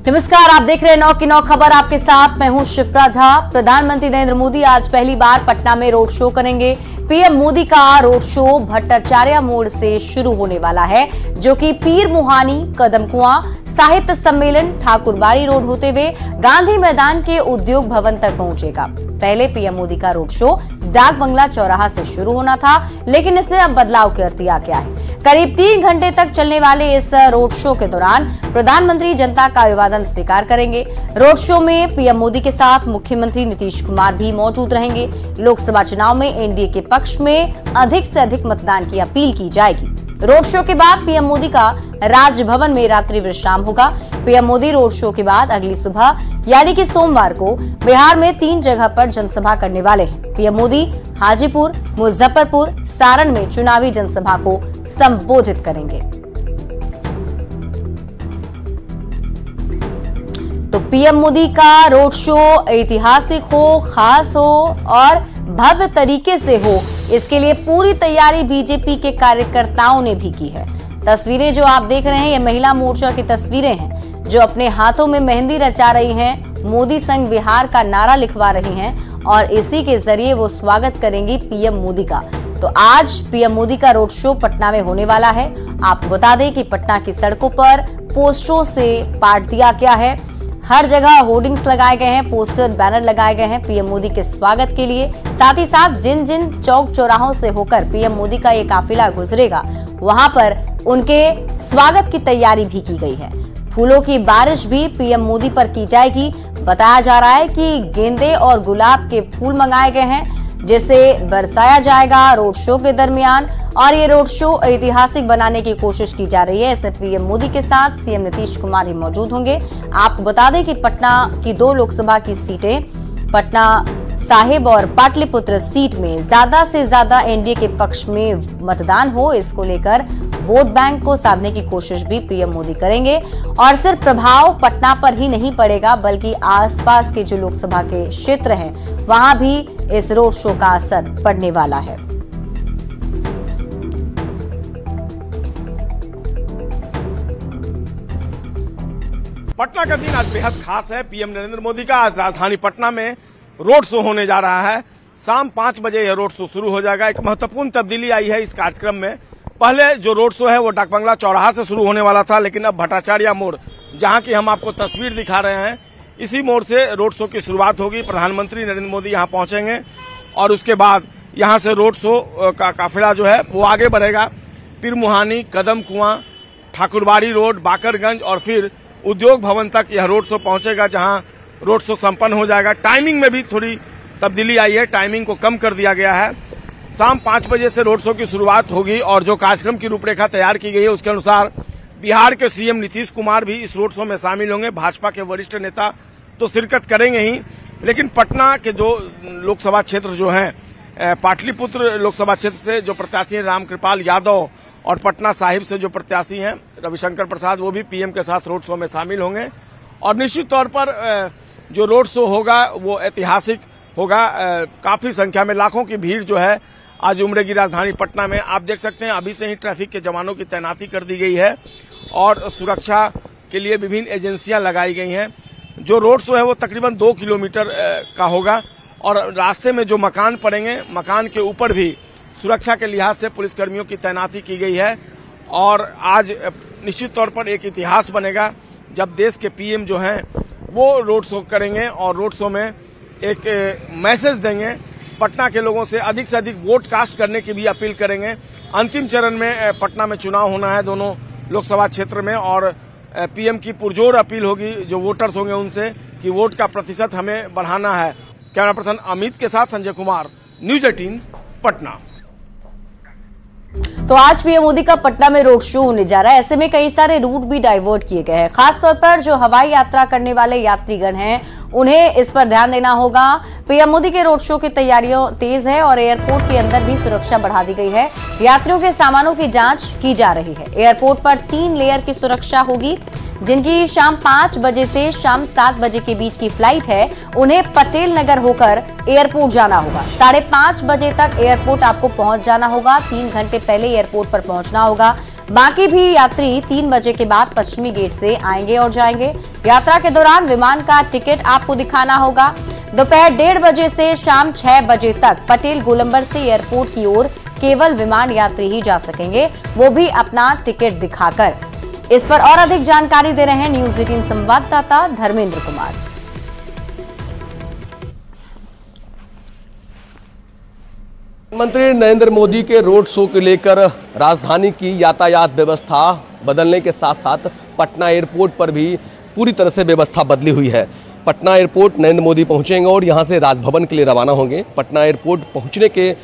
नमस्कार, आप देख रहे हैं 9 की 9 खबर। आपके साथ मैं हूं शिप्रा झा। प्रधानमंत्री नरेंद्र मोदी आज पहली बार पटना में रोड शो करेंगे। पीएम मोदी का रोड शो भट्टाचार्य मोड़ से शुरू होने वाला है, जो कि पीर मुहानी, कदम कुआं, साहित्य सम्मेलन, ठाकुरबाड़ी रोड होते हुए गांधी मैदान के उद्योग भवन तक पहुंचेगा। पहले पीएम मोदी का रोड शो डाक बंगला चौराहा से शुरू होना था, लेकिन इसमें अब बदलाव कर दिया गया है। करीब 3 घंटे तक चलने वाले इस रोड शो के दौरान प्रधानमंत्री जनता का अभिवादन स्वीकार करेंगे। रोड शो में पीएम मोदी के साथ मुख्यमंत्री नीतीश कुमार भी मौजूद रहेंगे। लोकसभा चुनाव में एनडीए के पक्ष में अधिक से अधिक मतदान की अपील की जाएगी। रोड शो के बाद पीएम मोदी का राजभवन में रात्रि विश्राम होगा। पीएम मोदी रोड शो के बाद अगली सुबह यानी कि सोमवार को बिहार में 3 जगह पर जनसभा करने वाले हैं। पीएम मोदी हाजीपुर, मुजफ्फरपुर, सारण में चुनावी जनसभा को संबोधित करेंगे। तो पीएम मोदी का रोड शो ऐतिहासिक हो, खास हो और भव्य तरीके से हो, इसके लिए पूरी तैयारी बीजेपी के कार्यकर्ताओं ने भी की है। तस्वीरें जो आप देख रहे हैं, ये महिला मोर्चा की तस्वीरें हैं, जो अपने हाथों में मेहंदी रचा रही हैं, मोदी संग बिहार का नारा लिखवा रही हैं और इसी के जरिए वो स्वागत करेंगी पीएम मोदी का। तो आज पीएम मोदी का रोड शो पटना में होने वाला है। आपको बता दें कि पटना की सड़कों पर पोस्टरों से पाट दिया गया है। हर जगह होर्डिंग्स लगाए गए हैं, पोस्टर बैनर लगाए गए हैं पीएम मोदी के स्वागत के लिए। साथ ही साथ जिन जिन चौक चौराहों से होकर पीएम मोदी का ये काफिला गुजरेगा, वहां पर उनके स्वागत की तैयारी भी की गई है। फूलों की बारिश भी पीएम मोदी पर की जाएगी। बताया जा रहा है कि गेंदे और गुलाब के फूल मंगाए गए हैं, जिसे बरसाया जाएगा रोड शो के दरमियान। और ये रोड शो ऐतिहासिक बनाने की कोशिश की जा रही है। इसमें पीएम मोदी के साथ सीएम नीतीश कुमार ही मौजूद होंगे। आपको बता दें कि पटना की 2 लोकसभा की सीटें, पटना साहिब और पाटलिपुत्र सीट में ज्यादा से ज्यादा एनडीए के पक्ष में मतदान हो, इसको लेकर वोट बैंक को साधने की कोशिश भी पीएम मोदी करेंगे। और सिर्फ प्रभाव पटना पर ही नहीं पड़ेगा, बल्कि आसपास के जो लोकसभा के क्षेत्र हैं, वहां भी इस रोड शो का असर पड़ने वाला है। पटना का दिन आज बेहद खास है। पीएम नरेंद्र मोदी का आज राजधानी पटना में रोड शो होने जा रहा है। शाम 5 बजे यह रोड शो शुरू हो जाएगा। एक महत्वपूर्ण तब्दीली आई है इस कार्यक्रम में। पहले जो रोड शो है वो डाक बंगला चौराहा से शुरू होने वाला था, लेकिन अब भट्टाचार्य मोड़, जहां की हम आपको तस्वीर दिखा रहे हैं, इसी मोड़ से रोड शो की शुरुआत होगी। प्रधानमंत्री नरेंद्र मोदी यहां पहुंचेंगे और उसके बाद यहां से रोड शो का काफिला जो है वो आगे बढ़ेगा। पीर मुहानी, कदम कुआं, ठाकुरबाड़ी रोड, बाकरगंज और फिर उद्योग भवन तक यह रोड शो पहुंचेगा, जहां रोड शो संपन्न हो जाएगा। टाइमिंग में भी थोड़ी तब्दीली आई है, टाइमिंग को कम कर दिया गया है। शाम 5 बजे से रोड शो की शुरुआत होगी और जो कार्यक्रम की रूपरेखा तैयार की गई है उसके अनुसार बिहार के सीएम नीतीश कुमार भी इस रोड शो में शामिल होंगे। भाजपा के वरिष्ठ नेता तो शिरकत करेंगे ही, लेकिन पटना के जो लोकसभा क्षेत्र जो हैं, पाटलिपुत्र लोकसभा क्षेत्र से जो प्रत्याशी हैं रामकृपाल यादव और पटना साहिब से जो प्रत्याशी हैं रविशंकर प्रसाद, वो भी पीएम के साथ रोड शो में शामिल होंगे। और निश्चित तौर पर जो रोड शो होगा वो ऐतिहासिक होगा। काफी संख्या में लाखों की भीड़ जो है आज उमड़ेगी राजधानी पटना में। आप देख सकते हैं अभी से ही ट्रैफिक के जवानों की तैनाती कर दी गई है और सुरक्षा के लिए विभिन्न एजेंसियां लगाई गई हैं। जो रोड शो है वो तकरीबन 2 किलोमीटर का होगा और रास्ते में जो मकान पड़ेंगे, मकान के ऊपर भी सुरक्षा के लिहाज से पुलिसकर्मियों की तैनाती की गई है। और आज निश्चित तौर पर एक इतिहास बनेगा जब देश के पीएम जो हैं वो रोड शो करेंगे और रोड शो में एक मैसेज देंगे। पटना के लोगों से अधिक वोट कास्ट करने की भी अपील करेंगे। अंतिम चरण में पटना में चुनाव होना है दोनों लोकसभा क्षेत्र में और पीएम की पुरजोर अपील होगी जो वोटर्स होंगे उनसे कि वोट का प्रतिशत हमें बढ़ाना है। कैमरा पर्सन अमित के साथ संजय कुमार, न्यूज 18 पटना। तो आज पीएम मोदी का पटना में रोड शो होने जा रहा है। ऐसे में कई सारे रूट भी डाइवर्ट किए गए हैं। खासतौर पर जो हवाई यात्रा करने वाले यात्रीगण हैं, उन्हें इस पर ध्यान देना होगा। पीएम मोदी के रोड शो की तैयारियां तेज है और एयरपोर्ट के अंदर भी सुरक्षा बढ़ा दी गई है। यात्रियों के सामानों की जांच की जा रही है। एयरपोर्ट पर 3 लेयर की सुरक्षा होगी। जिनकी शाम 5 बजे से शाम 7 बजे के बीच की फ्लाइट है, उन्हें पटेल नगर होकर एयरपोर्ट जाना होगा। 5:30 बजे तक एयरपोर्ट आपको पहुंच जाना होगा। 3 घंटे पहले एयरपोर्ट पर पहुंचना होगा। बाकी भी यात्री 3 बजे के बाद पश्चिमी गेट से आएंगे और जाएंगे। यात्रा के दौरान विमान का टिकट आपको दिखाना होगा। दोपहर 1:30 बजे से शाम 6 बजे तक पटेल गोलंबर से एयरपोर्ट की ओर केवल विमान यात्री ही जा सकेंगे, वो भी अपना टिकट दिखाकर। इस पर और अधिक जानकारी दे रहे हैं न्यूज 18 संवाददाता धर्मेंद्र कुमार। प्रधानमंत्री नरेंद्र मोदी के रोड शो को लेकर राजधानी की यातायात व्यवस्था बदलने के साथ साथ पटना एयरपोर्ट पर भी पूरी तरह से व्यवस्था बदली हुई है। पटना एयरपोर्ट नरेंद्र मोदी पहुंचेंगे और यहां से राजभवन के लिए रवाना होंगे। पटना एयरपोर्ट पहुंचने के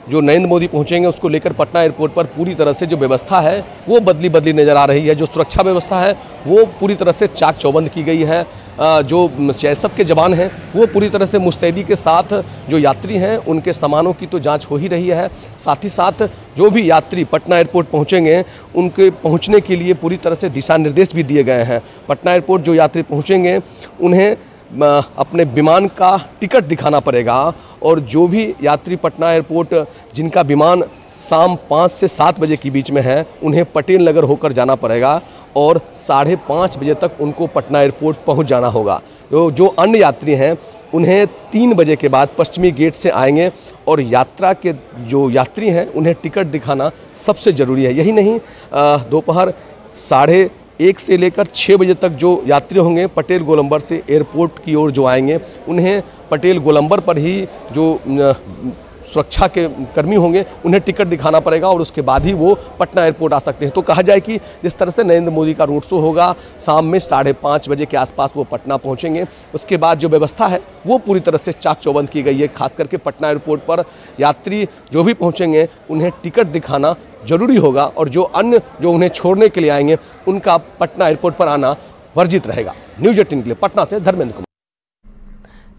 जो नरेंद्र मोदी पहुंचेंगे उसको लेकर पटना एयरपोर्ट पर पूरी तरह से जो व्यवस्था है वो बदली नजर आ रही है। जो सुरक्षा व्यवस्था है वो पूरी तरह से चाक चौबंद की गई है। जो CISF के जवान हैं वो पूरी तरह से मुस्तैदी के साथ जो यात्री हैं उनके सामानों की तो जांच हो ही रही है। साथ ही साथ जो भी यात्री पटना एयरपोर्ट पहुंचेंगे उनके पहुंचने के लिए पूरी तरह से दिशा निर्देश भी दिए गए हैं। पटना एयरपोर्ट जो यात्री पहुंचेंगे उन्हें अपने विमान का टिकट दिखाना पड़ेगा और जो भी यात्री पटना एयरपोर्ट जिनका विमान शाम 5 से 7 बजे के बीच में है उन्हें पटेल नगर होकर जाना पड़ेगा और 5:30 बजे तक उनको पटना एयरपोर्ट पहुंच जाना होगा। जो अन्य यात्री हैं उन्हें 3 बजे के बाद पश्चिमी गेट से आएंगे और यात्रा के जो यात्री हैं उन्हें टिकट दिखाना सबसे ज़रूरी है। यही नहीं, दोपहर 1:30 से लेकर 6 बजे तक जो यात्री होंगे पटेल गोलंबर से एयरपोर्ट की ओर जो आएंगे उन्हें पटेल गोलंबर पर ही जो सुरक्षा के कर्मी होंगे उन्हें टिकट दिखाना पड़ेगा और उसके बाद ही वो पटना एयरपोर्ट आ सकते हैं। तो कहा जाए कि जिस तरह से नरेंद्र मोदी का रोड शो होगा, शाम में 5:30 बजे के आसपास वो पटना पहुंचेंगे। उसके बाद जो व्यवस्था है वो पूरी तरह से चाक चौबंद की गई है। खास करके पटना एयरपोर्ट पर यात्री जो भी पहुंचेंगे उन्हें टिकट दिखाना जरूरी होगा और जो अन्य जो उन्हें छोड़ने के लिए आएंगे उनका पटना एयरपोर्ट पर आना वर्जित रहेगा। न्यूज 18 के लिए पटना से धर्मेंद्र कुमार।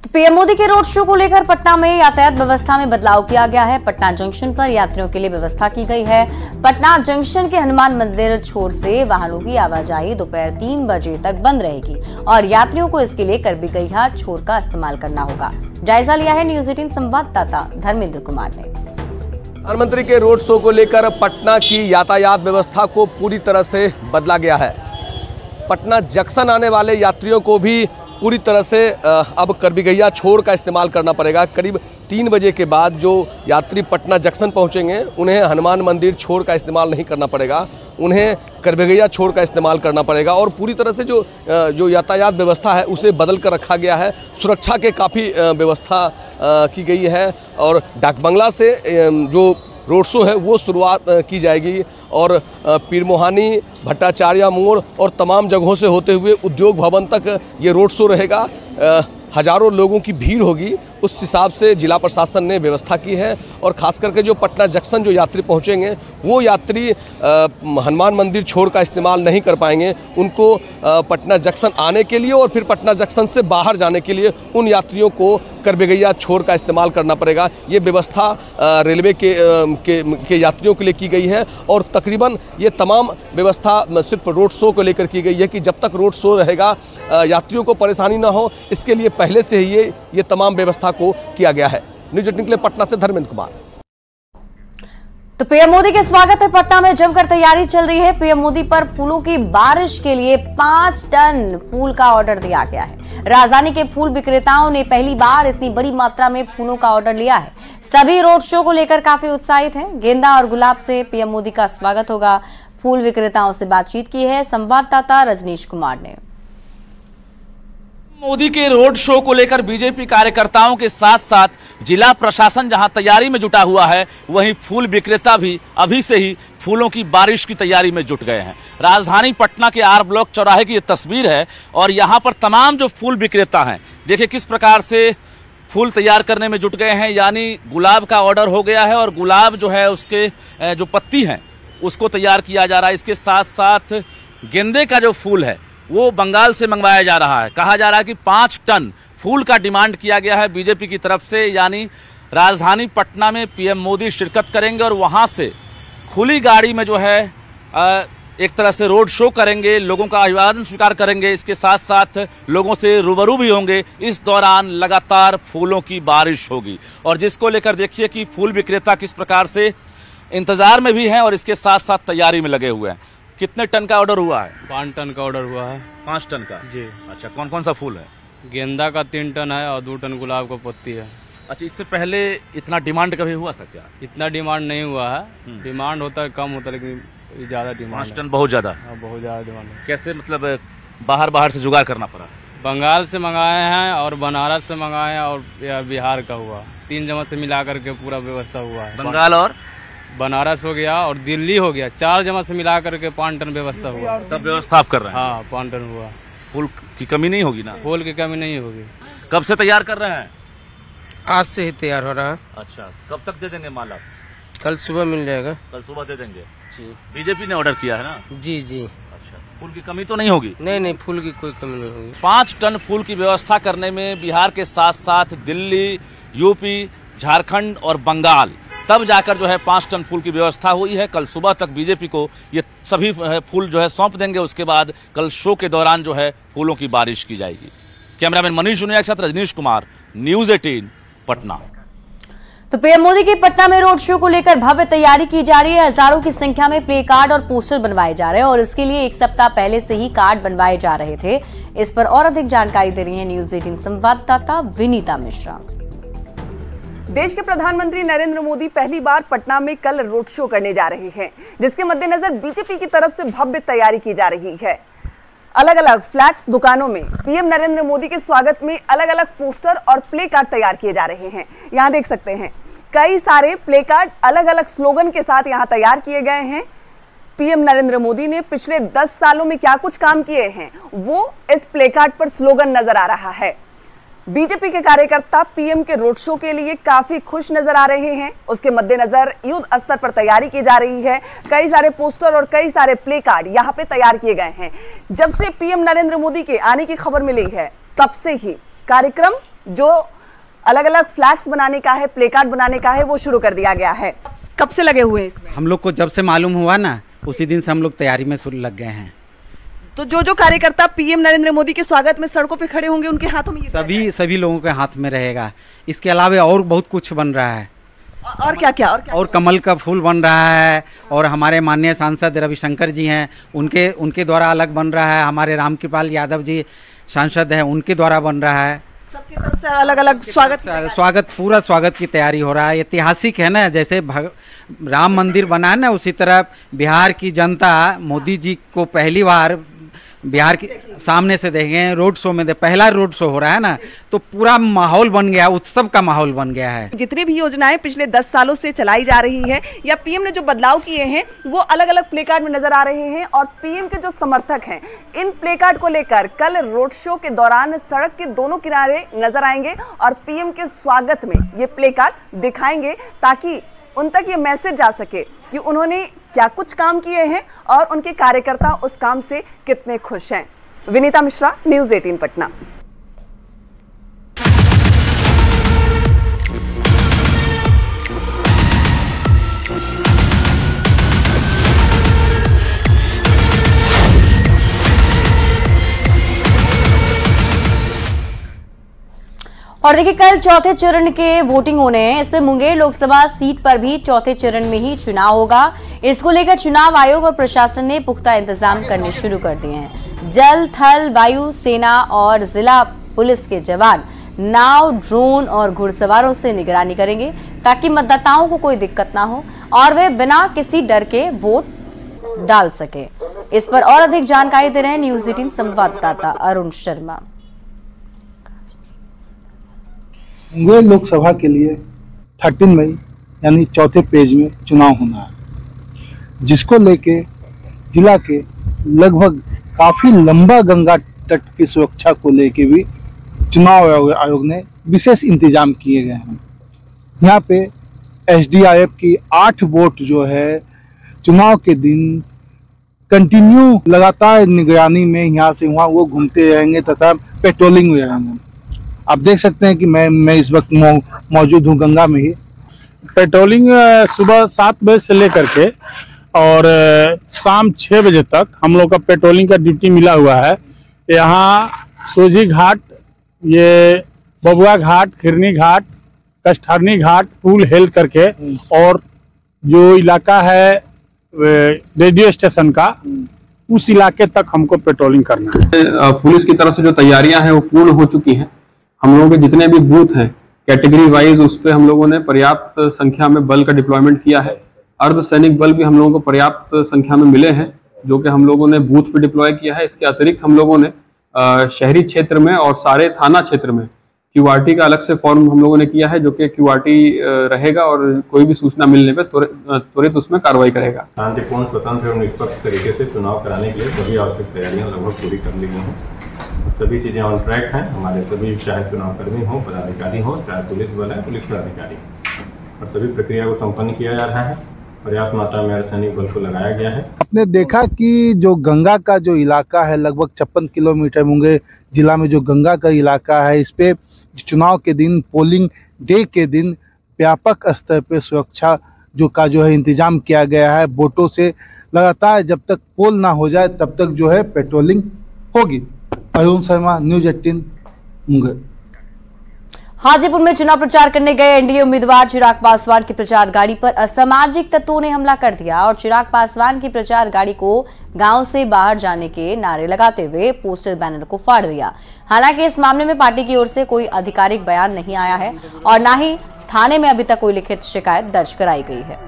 तो पीएम मोदी के रोड शो को लेकर पटना में यातायात व्यवस्था में बदलाव किया गया है। पटना जंक्शन पर यात्रियों के लिए व्यवस्था की गई है। पटना जंक्शन के हनुमान मंदिर छोर से वाहनों की आवाजाही दोपहर 3 बजे तक बंद रहेगी और यात्रियों को इसके लिए करबिगैया छोर का इस्तेमाल करना होगा। जायजा लिया है न्यूज 18 संवाददाता धर्मेंद्र कुमार ने। प्रधानमंत्री के रोड शो को लेकर पटना की यातायात व्यवस्था को पूरी तरह से बदला गया है। पटना जंक्शन आने वाले यात्रियों को भी पूरी तरह से अब करबिगैया छोड़ का इस्तेमाल करना पड़ेगा। करीब 3 बजे के बाद जो यात्री पटना जंक्शन पहुंचेंगे उन्हें हनुमान मंदिर छोड़ का इस्तेमाल नहीं करना पड़ेगा, उन्हें करबिगैया छोड़ का इस्तेमाल करना पड़ेगा। और पूरी तरह से जो यातायात व्यवस्था है उसे बदल कर रखा गया है। सुरक्षा के काफ़ी व्यवस्था की गई है और डाकबंगला से जो रोड शो है वो शुरुआत की जाएगी और पीर मोहानी, भट्टाचार्य मोड़ और तमाम जगहों से होते हुए उद्योग भवन तक ये रोड शो रहेगा। हजारों लोगों की भीड़ होगी, उस हिसाब से जिला प्रशासन ने व्यवस्था की है। और खास करके जो पटना जंक्शन जो यात्री पहुंचेंगे वो यात्री हनुमान मंदिर छोड़ का इस्तेमाल नहीं कर पाएंगे। उनको पटना जंक्शन आने के लिए और फिर पटना जंक्शन से बाहर जाने के लिए उन यात्रियों को करबिगैया छोड़ का इस्तेमाल करना पड़ेगा। ये व्यवस्था रेलवे के यात्रियों के लिए की गई है और तकरीबन ये तमाम व्यवस्था सिर्फ रोड शो को लेकर की गई है कि जब तक रोड शो रहेगा यात्रियों को परेशानी ना हो, इसके लिए पहले से ही ये तमाम व्यवस्था को किया गया है। न्यूज 18 के लिए पटना से धर्मेंद्र कुमार। तो पीएम मोदी के स्वागत है पटना में जमकर तैयारी चल रही है। पीएम मोदी पर फूलों की बारिश के लिए 5 टन फूल का ऑर्डर दिया गया है। राजधानी के फूल विक्रेताओं ने पहली बार इतनी बड़ी मात्रा में फूलों का ऑर्डर लिया है। सभी रोड शो को लेकर काफी उत्साहित हैं। गेंदा और गुलाब से पीएम मोदी का स्वागत होगा। फूल विक्रेताओं से बातचीत की है संवाददाता रजनीश कुमार ने। मोदी के रोड शो को लेकर बीजेपी कार्यकर्ताओं के साथ साथ जिला प्रशासन जहां तैयारी में जुटा हुआ है, वहीं फूल विक्रेता भी अभी से ही फूलों की बारिश की तैयारी में जुट गए हैं। राजधानी पटना के आर ब्लॉक चौराहे की ये तस्वीर है और यहां पर तमाम जो फूल विक्रेता हैं, देखिए किस प्रकार से फूल तैयार करने में जुट गए हैं। यानी गुलाब का ऑर्डर हो गया है और गुलाब जो है उसके जो पत्ती हैं उसको तैयार किया जा रहा है। इसके साथ साथ गेंदे का जो फूल है वो बंगाल से मंगवाया जा रहा है। कहा जा रहा है कि 5 टन फूल का डिमांड किया गया है बीजेपी की तरफ से। यानी राजधानी पटना में पीएम मोदी शिरकत करेंगे और वहां से खुली गाड़ी में जो है एक तरह से रोड शो करेंगे, लोगों का अभिवादन स्वीकार करेंगे। इसके साथ साथ लोगों से रूबरू भी होंगे। इस दौरान लगातार फूलों की बारिश होगी और जिसको लेकर देखिए कि फूल विक्रेता किस प्रकार से इंतजार में भी हैं और इसके साथ साथ तैयारी में लगे हुए हैं। कितने टन का ऑर्डर हुआ है? 5 टन का ऑर्डर हुआ है। 5 टन का जी। अच्छा, कौन कौन सा फूल है? गेंदा का 3 टन है और 2 टन गुलाब का पत्ती है। अच्छा, इससे पहले इतना डिमांड कभी हुआ था क्या? इतना डिमांड नहीं हुआ है, डिमांड होता है कम होता है, लेकिन ज्यादा डिमांड 5 टन बहुत ज्यादा। बहुत ज्यादा डिमांड है। कैसे, मतलब बाहर से जुगाड़ करना पड़ा? बंगाल से मंगाए हैं और बनारस से मंगाए हैं और बिहार का हुआ, 3 जगह से मिला करके पूरा व्यवस्था हुआ है। बंगाल और बनारस हो गया और दिल्ली हो गया, 4 जगह से मिला करके 5 टन व्यवस्था हुआ। तब व्यवस्था आप कर रहे हैं? हाँ, 5 टन हुआ। फूल की कमी नहीं होगी ना? फूल की कमी नहीं होगी। कब से तैयार कर रहे हैं? आज से ही तैयार हो रहा है। अच्छा, कब तक दे देंगे माल आप? कल सुबह मिल जाएगा। कल सुबह दे देंगे जी। बीजेपी ने ऑर्डर किया है ना? जी जी। अच्छा, फूल की कमी तो नहीं होगी? नहीं, फूल की कोई कमी नहीं होगी। 5 टन फूल की व्यवस्था करने में बिहार के साथ साथ दिल्ली, यूपी, झारखंड और बंगाल, तब जाकर जो है 5 टन फूल की व्यवस्था हुई है। कल सुबह तक बीजेपी को ये सभी फूल जो है सौंप देंगे। उसके बाद कल शो के दौरान जो है फूलों की बारिश की जाएगी। कैमरामैन मनीष जुनिया के साथ रजनीश कुमार, न्यूज़ 18 पटना। तो पीएम मोदी की पटना में रोड शो को लेकर भव्य तैयारी की जा रही है। हजारों की संख्या में प्ले कार्ड और पोस्टर बनवाए जा रहे हैं और इसके लिए 1 सप्ताह पहले से ही कार्ड बनवाए जा रहे थे। इस पर और अधिक जानकारी दे रही है न्यूज़ 18 संवाददाता विनीता मिश्रा। देश के प्रधानमंत्री नरेंद्र मोदी पहली बार पटना में कल रोड शो करने जा रहे हैं, जिसके मद्देनजर बीजेपी की तरफ से भव्य तैयारी की जा रही है। अलग अलग फ्लैक्स दुकानों में पीएम नरेंद्र मोदी के स्वागत में अलग अलग पोस्टर और प्ले कार्ड तैयार किए जा रहे हैं। यहाँ देख सकते हैं कई सारे प्ले कार्ड अलग अलग स्लोगन के साथ यहाँ तैयार किए गए हैं। पीएम नरेंद्र मोदी ने पिछले 10 सालों में क्या कुछ काम किए हैं वो इस प्ले कार्ड पर स्लोगन नजर आ रहा है। बीजेपी के कार्यकर्ता पीएम के रोड शो के लिए काफी खुश नजर आ रहे हैं। उसके मद्देनजर युद्ध स्तर पर तैयारी की जा रही है। कई सारे पोस्टर और कई सारे प्ले कार्ड यहाँ पे तैयार किए गए हैं। जब से पीएम नरेंद्र मोदी के आने की खबर मिली है तब से ही कार्यक्रम जो अलग अलग फ्लैग्स बनाने का है, प्ले कार्ड बनाने का है, वो शुरू कर दिया गया है। कब से लगे हुए हैं इसमें? हम लोग को जब से मालूम हुआ ना, उसी दिन से हम लोग तैयारी में शुरू लग गए हैं। तो जो कार्यकर्ता पीएम नरेंद्र मोदी के स्वागत में सड़कों पे खड़े होंगे उनके हाथों में सभी लोगों के हाथ में रहेगा। इसके अलावा और बहुत कुछ बन रहा है। और क्या और कमल का फूल बन रहा है और हमारे माननीय सांसद रविशंकर जी हैं, उनके द्वारा अलग बन रहा है। हमारे रामकृपाल यादव जी सांसद हैं, उनके द्वारा बन रहा है। सबकी तरफ से अलग अलग पूरा स्वागत की तैयारी हो रहा है। ऐतिहासिक है ना, जैसे राम मंदिर बना है ना, उसी तरह बिहार की जनता मोदी जी को पहली बार बिहार के सामने से देखें। रोड शो में पहला रोड शो हो रहा है ना, तो पूरा माहौल बन गया, उत्सव का माहौल बन गया है। जितनी भी योजनाएं पिछले 10 सालों से चलाई जा रही है या पीएम ने जो बदलाव किए हैं वो अलग अलग प्ले कार्ड में नजर आ रहे हैं। और पीएम के जो समर्थक हैं इन प्ले कार्ड को लेकर कल रोड शो के दौरान सड़क के दोनों किनारे नजर आएंगे और पीएम के स्वागत में ये प्ले कार्ड दिखाएंगे ताकि उन तक ये मैसेज जा सके कि उन्होंने क्या कुछ काम किए हैं और उनके कार्यकर्ता उस काम से कितने खुश हैं। विनीता मिश्रा, न्यूज़ 18 पटना। और देखिए, कल चौथे चरण के वोटिंग होने हैं। इससे मुंगेर लोकसभा सीट पर भी चौथे चरण में ही चुनाव होगा। इसको लेकर चुनाव आयोग और प्रशासन ने पुख्ता इंतजाम करने शुरू कर दिए हैं। जल, थल, वायु सेना और जिला पुलिस के जवान नाव, ड्रोन और घुड़सवारों से निगरानी करेंगे ताकि मतदाताओं को कोई दिक्कत ना हो और वे बिना किसी डर के वोट डाल सके। इस पर और अधिक जानकारी दे रहे हैं न्यूज़ 18 संवाददाता अरुण शर्मा। मुंगेर लोकसभा के लिए 13 मई यानी चौथे पेज में चुनाव होना है, जिसको लेके जिला के लगभग काफी लंबा गंगा तट की सुरक्षा को लेके भी चुनाव आयोग ने विशेष इंतजाम किए गए हैं। यहाँ पे एसडीआरएफ की 8 बोट जो है चुनाव के दिन कंटिन्यू लगातार निगरानी में यहाँ से वहाँ वो घूमते रहेंगे तथा पेट्रोलिंग में रहेंगे। आप देख सकते हैं कि मैं इस वक्त मौजूद हूँ गंगा में ही। पेट्रोलिंग सुबह 7 बजे से लेकर के और शाम 6 बजे तक हम लोग का पेट्रोलिंग का ड्यूटी मिला हुआ है। यहाँ सोझी घाट, ये बबुआ घाट, खिरनी घाट, कष्टहरनी घाट, पुल हेल करके और जो इलाका है रेडियो स्टेशन का, उस इलाके तक हमको पेट्रोलिंग करना है। पुलिस की तरफ से जो तैयारियां हैं वो पूर्ण हो चुकी हैं। हम लोगों के जितने भी बूथ हैं कैटेगरी वाइज, उस पर हम लोगों ने पर्याप्त संख्या में बल का डिप्लॉयमेंट किया है। अर्धसैनिक बल भी हम लोगों को पर्याप्त संख्या में मिले हैं, जो कि हम लोगों ने बूथ पे डिप्लॉय किया है। इसके अतिरिक्त हम लोगों ने शहरी क्षेत्र में और सारे थाना क्षेत्र में क्यूआरटी का अलग से फॉर्म हम लोगों ने किया है, जो कि क्यूआरटी रहेगा और कोई भी सूचना मिलने पे त्वरित उसमें कार्रवाई करेगा। शांतिपूर्ण, स्वतंत्र और निष्पक्ष तरीके से चुनाव कराने के लिए सभी आवश्यक तैयारियां लगभग पूरी कर ली गई हैं। सभी चीजें ऑन ट्रैक हैं। हमारे सभी, चाहे चुनाव कर्मी हो, पदाधिकारी हो, चाहे पुलिस बल है, पुलिस पदाधिकारी, और सभी प्रक्रिया को संपन्न किया जा रहा है। पर्याप्त मात्रा में अर्धसैनिक बल को लगाया गया है। आपने देखा कि जो गंगा का जो इलाका है, लगभग 56 किलोमीटर मुंगेर जिला में जो गंगा का इलाका है, इस पे चुनाव के दिन, पोलिंग डे के दिन व्यापक स्तर पे सुरक्षा जो है इंतजाम किया गया है। बोटों से लगातार जब तक पोल ना हो जाए तब तक जो है पेट्रोलिंग होगी। अरुण शर्मा, न्यूज़ 18 मुंगेर। हाजीपुर में चुनाव प्रचार करने गए एनडीए उम्मीदवार चिराग पासवान की प्रचार गाड़ी पर असामाजिक तत्वों ने हमला कर दिया और चिराग पासवान की प्रचार गाड़ी को गांव से बाहर जाने के नारे लगाते हुए पोस्टर बैनर को फाड़ दिया। हालांकि इस मामले में पार्टी की ओर से कोई आधिकारिक बयान नहीं आया है और न ही थाने में अभी तक कोई लिखित शिकायत दर्ज कराई गई है।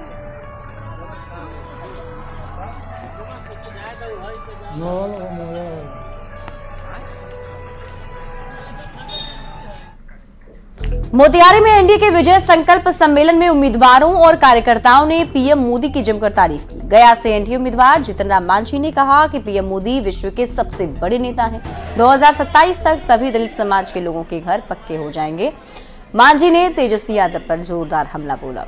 मोतिहारी में एनडीए के विजय संकल्प सम्मेलन में उम्मीदवारों और कार्यकर्ताओं ने पीएम मोदी की जमकर तारीफ की। गया से एनडीए उम्मीदवार जितन राम मांझी ने कहा कि पीएम मोदी विश्व के सबसे बड़े नेता हैं। 2027 तक सभी दलित समाज के लोगों के घर पक्के हो जाएंगे। मांझी ने तेजस्वी यादव पर जोरदार हमला बोला।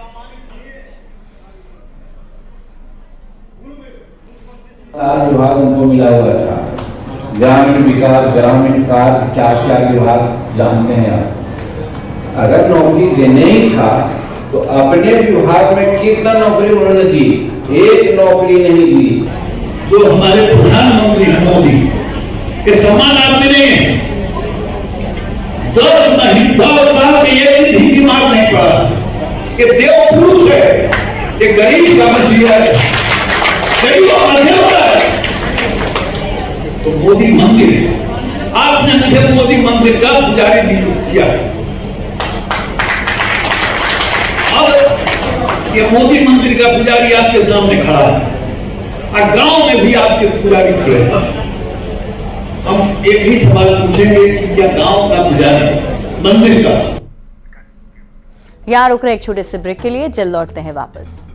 विभाग उनको मिला हुआ था, ग्रामीण विकास, ग्रामीण कार्य, क्या विभाग जानते हैं आप। अगर नौकरी देने ही था तो अपने विभाग में कितना नौकरी उन्होंने दी, एक नौकरी नहीं दी। जो हमारे प्रधानमंत्री हैं मोदी, ये समान आदमी नहीं है। 10 साल में एक भी बीमार नहीं पड़ा। ये देव पुरुष है, ये गरीब का मसीहा है, गरीबों का देवता है। तो मोदी मंदिर, आपने मुझे मोदी मंदिर का पुजारी नियुक्त किया। अब ये मोदी मंदिर का पुजारी आपके सामने खड़ा है और गांव में भी आपके पुजारी खड़े हैं। हम एक ही सवाल पूछेंगे कि क्या गांव का पुजारी मंदिर का। यहाँ रुक रहे एक छोटे से ब्रेक के लिए, जल्द लौटते हैं वापस।